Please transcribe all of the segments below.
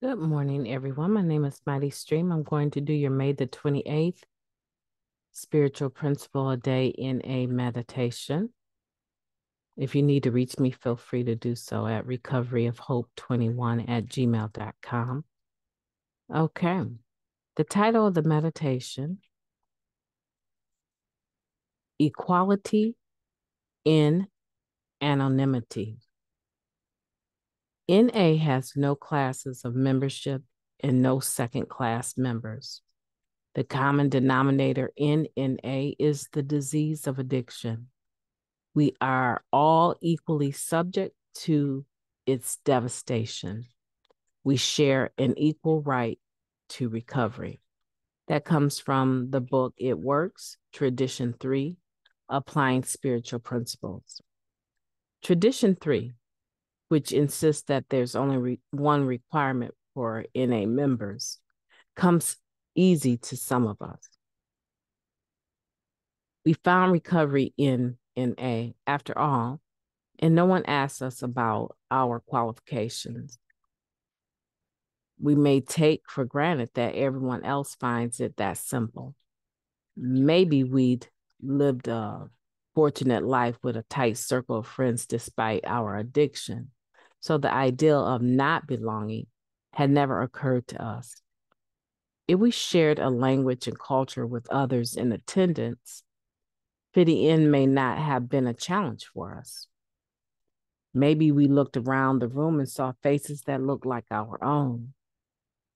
Good morning, everyone. My name is MightyStream. I'm going to do your May the 28th Spiritual Principle a Day in a meditation. If you need to reach me, feel free to do so at recoveryofhope21@gmail.com. Okay. The title of the meditation, Equality in Anonymity. NA has no classes of membership and no second-class members. The common denominator in NA is the disease of addiction. We are all equally subject to its devastation. We share an equal right to recovery. That comes from the book It Works, Tradition 3, Applying Spiritual Principles. Tradition 3, which insists that there's only one requirement for NA members, comes easy to some of us. We found recovery in NA, after all, and no one asked us about our qualifications. We may take for granted that everyone else finds it that simple. Maybe we'd lived a fortunate life with a tight circle of friends despite our addiction, so the ideal of not belonging had never occurred to us. If we shared a language and culture with others in attendance, fitting in may not have been a challenge for us. Maybe we looked around the room and saw faces that looked like our own.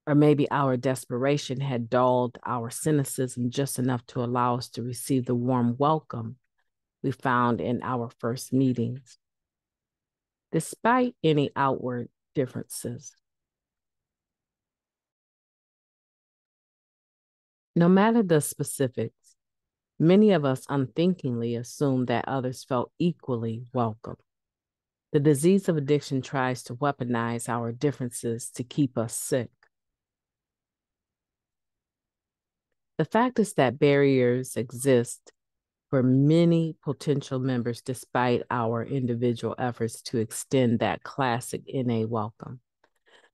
Or maybe our desperation had dulled our cynicism just enough to allow us to receive the warm welcome we found in our first meetings. Despite any outward differences, no matter the specifics, many of us unthinkingly assumed that others felt equally welcome. The disease of addiction tries to weaponize our differences to keep us sick. The fact is that barriers exist for many potential members despite our individual efforts to extend that classic NA welcome.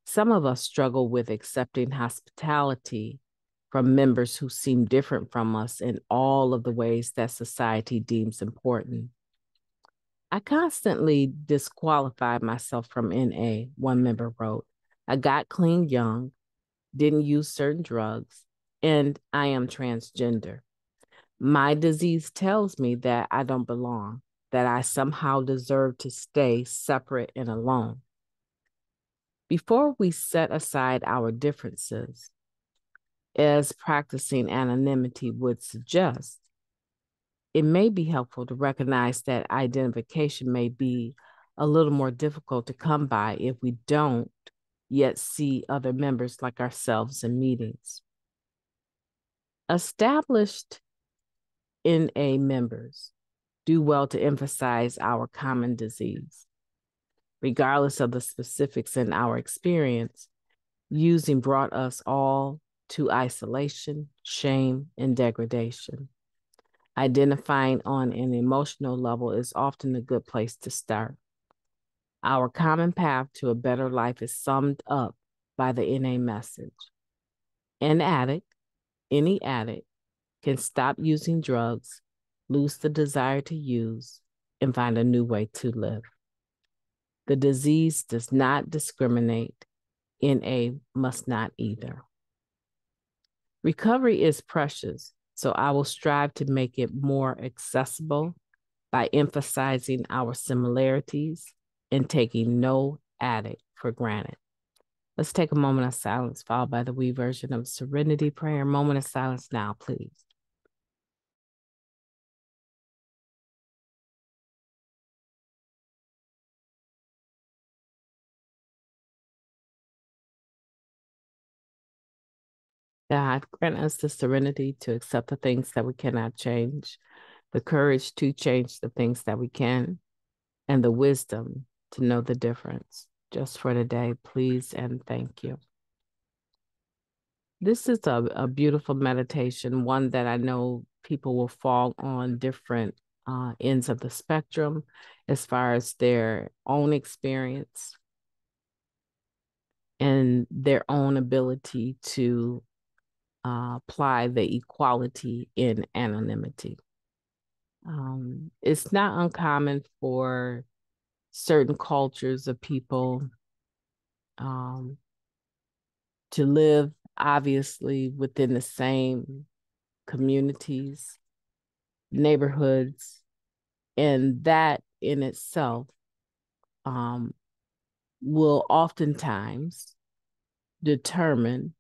Some of us struggle with accepting hospitality from members who seem different from us in all of the ways that society deems important. I constantly disqualified myself from NA, one member wrote. I got clean young, didn't use certain drugs, and I am transgender. My disease tells me that I don't belong, that I somehow deserve to stay separate and alone. Before we set aside our differences, as practicing anonymity would suggest, it may be helpful to recognize that identification may be a little more difficult to come by if we don't yet see other members like ourselves in meetings. Established NA members do well to emphasize our common disease. Regardless of the specifics in our experience, using brought us all to isolation, shame, and degradation. Identifying on an emotional level is often a good place to start. Our common path to a better life is summed up by the NA message. Any addict can stop using drugs, lose the desire to use, and find a new way to live. The disease does not discriminate. NA must not either. Recovery is precious, so I will strive to make it more accessible by emphasizing our similarities and taking no addict for granted. Let's take a moment of silence, followed by the we version of Serenity Prayer. Moment of silence now, please. God, grant us the serenity to accept the things that we cannot change, the courage to change the things that we can, and the wisdom to know the difference. Just for today, please and thank you. This is a beautiful meditation, one that I know people will fall on different ends of the spectrum as far as their own experience. and their own ability to apply the equality in anonymity. It's not uncommon for certain cultures of people to live obviously within the same communities, neighborhoods, and that in itself will oftentimes determine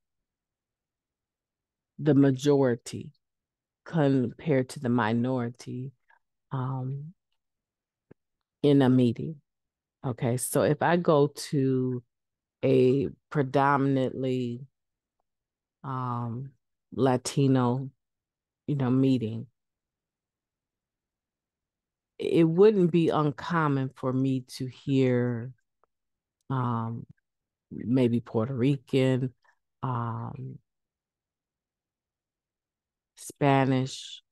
the majority compared to the minority in a meeting. Okay, so if I go to a predominantly Latino, meeting, it wouldn't be uncommon for me to hear maybe Puerto Rican, Spanish,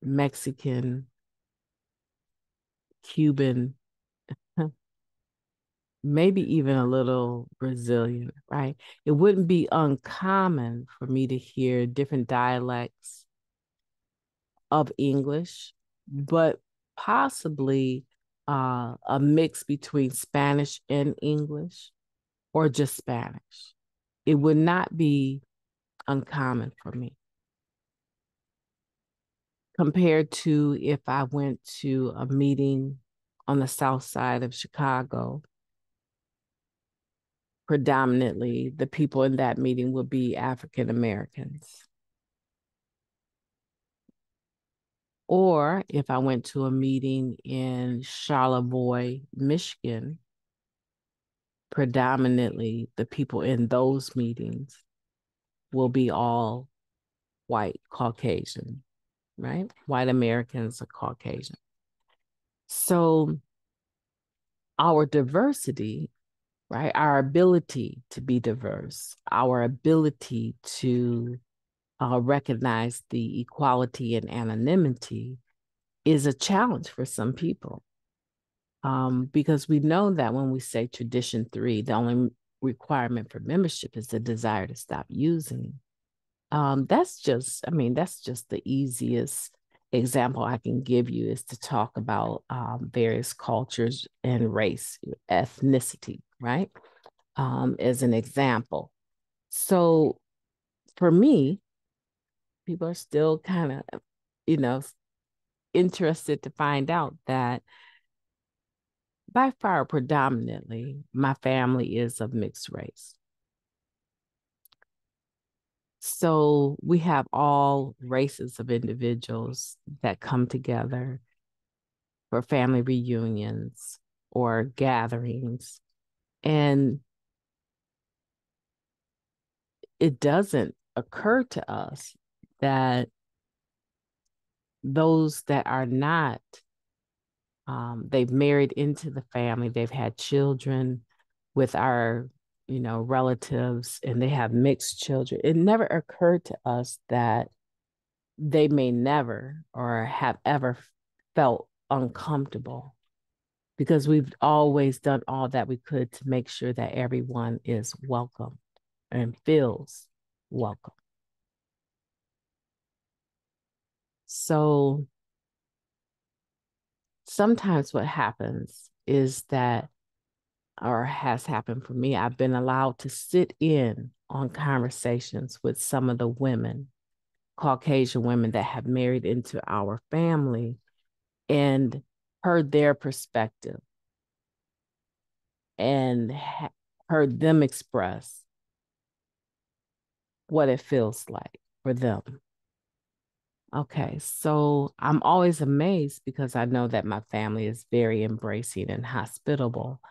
Mexican, Cuban, maybe even a little Brazilian, right? It wouldn't be uncommon for me to hear different dialects of English, but possibly a mix between Spanish and English or just Spanish. It would not be uncommon for me compared to if I went to a meeting on the south side of Chicago. Predominantly, the people in that meeting would be African Americans. Or if I went to a meeting in Charlevoix, Michigan, predominantly the people in those meetings will be all white Caucasian, right? White Americans are Caucasian. So our diversity, right? Our ability to be diverse, our ability to recognize the equality and anonymity is a challenge for some people. Because we know that when we say tradition 3, the only requirement for membership is the desire to stop using. That's just the easiest example I can give you is to talk about various cultures and race, ethnicity, right? As an example. So for me, people are still kind of, interested to find out that by far predominantly my family is of mixed race. So we have all races of individuals that come together for family reunions or gatherings. And it doesn't occur to us that those that are not, they've married into the family, they've had children with our, relatives, and they have mixed children. It never occurred to us that they may never or have ever felt uncomfortable because we've always done all that we could to make sure that everyone is welcome and feels welcome. So sometimes what happens is that, or has happened for me, I've been allowed to sit in on conversations with some of the women, Caucasian women that have married into our family, and heard their perspective and heard them express what it feels like for them. Okay, so I'm always amazed because I know that my family is very embracing and hospitable.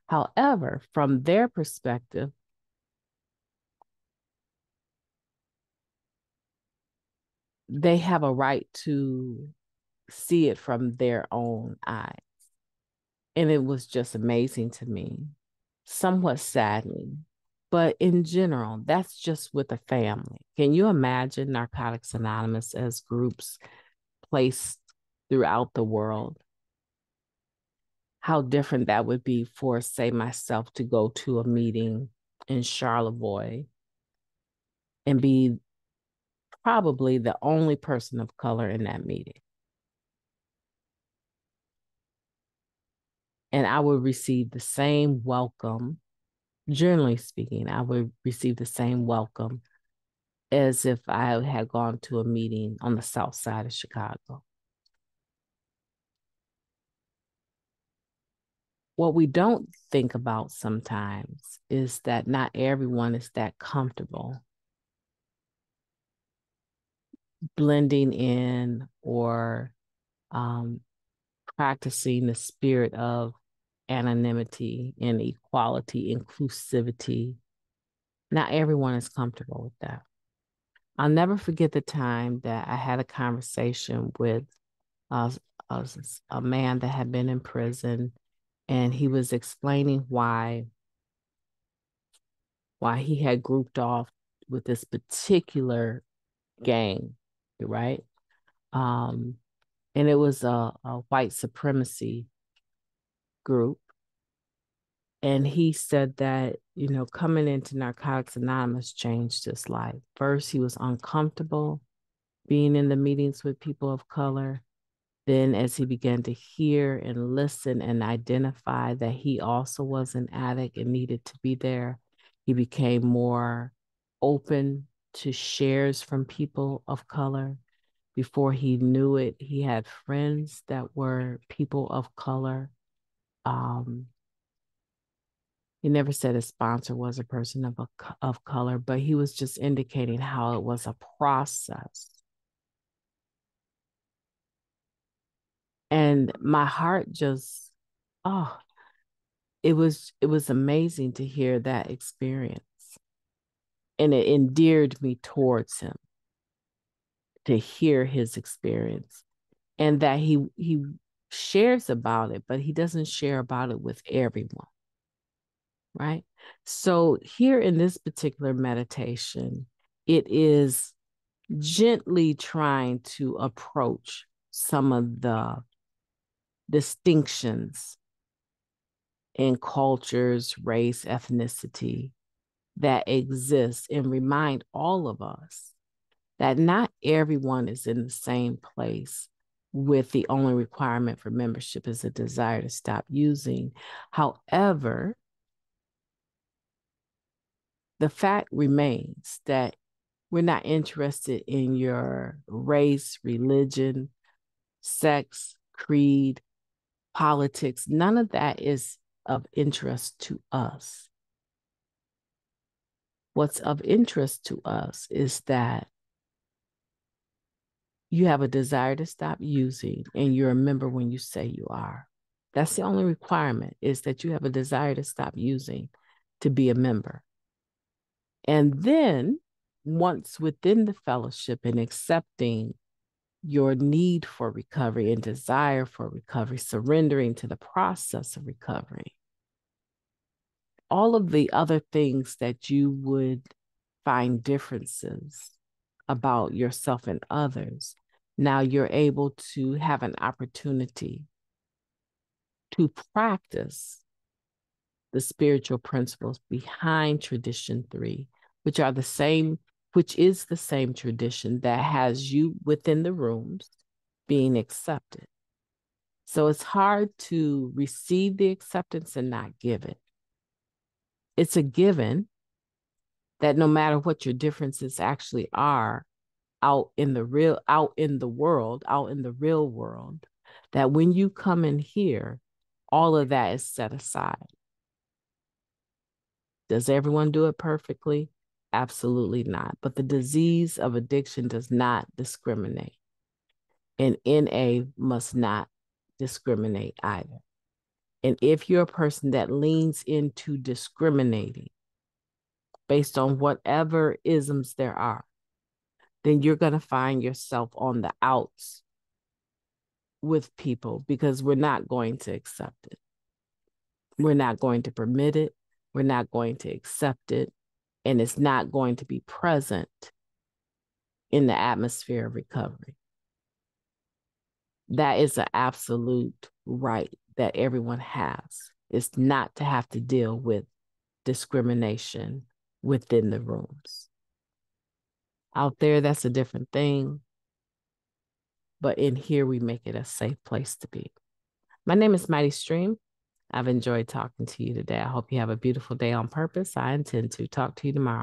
However, from their perspective, they have a right to see it from their own eyes. And it was just amazing to me, somewhat saddening. But in general, that's just with a family. Can you imagine Narcotics Anonymous as groups placed throughout the world? How different that would be for, say, myself to go to a meeting in Charlevoix and be probably the only person of color in that meeting. And I would receive the same welcome, generally speaking, I would receive the same welcome as if I had gone to a meeting on the south side of Chicago. What we don't think about sometimes is that not everyone is that comfortable blending in or practicing the spirit of anonymity and equality, inclusivity. Not everyone is comfortable with that. I'll never forget the time that I had a conversation with a man that had been in prison, and he was explaining why he had grouped off with this particular gang, right? And it was a white supremacy group. And he said that, coming into Narcotics Anonymous changed his life. First, he was uncomfortable being in the meetings with people of color. Then, as he began to hear and listen and identify that he also was an addict and needed to be there, he became more open to shares from people of color. Before he knew it, he had friends that were people of color. He never said his sponsor was a person of color, but he was just indicating how it was a process. And my heart just, it was amazing to hear that experience. And it endeared me towards him to hear his experience, and that he shares about it, but he doesn't share about it with everyone. Right? So here in this particular meditation, it is gently trying to approach some of the distinctions in cultures, race, ethnicity that exist, and remind all of us that not everyone is in the same place with the only requirement for membership is a desire to stop using. However, the fact remains that we're not interested in your race, religion, sex, creed, politics. None of that is of interest to us. What's of interest to us is that you have a desire to stop using and you're a member when you say you are. That's the only requirement, is that you have a desire to stop using to be a member. And then once within the fellowship and accepting your need for recovery and desire for recovery, surrendering to the process of recovery, all of the other things that you would find differences about yourself and others, now you're able to have an opportunity to practice the spiritual principles behind tradition 3, which is the same tradition that has you within the rooms being accepted. So it's hard to receive the acceptance and not give it. It's a given that no matter what your differences actually are out in the real world, that when you come in here, all of that is set aside. Does everyone do it perfectly? Absolutely not. But the disease of addiction does not discriminate. And NA must not discriminate either. And if you're a person that leans into discriminating based on whatever isms there are, then you're going to find yourself on the outs with people, because we're not going to accept it. We're not going to permit it. We're not going to accept it. And it's not going to be present in the atmosphere of recovery. That is an absolute right that everyone has. It's not to have to deal with discrimination within the rooms. Out there, that's a different thing. But in here, we make it a safe place to be. My name is Mighty Stream. I've enjoyed talking to you today. I hope you have a beautiful day on purpose. I intend to talk to you tomorrow.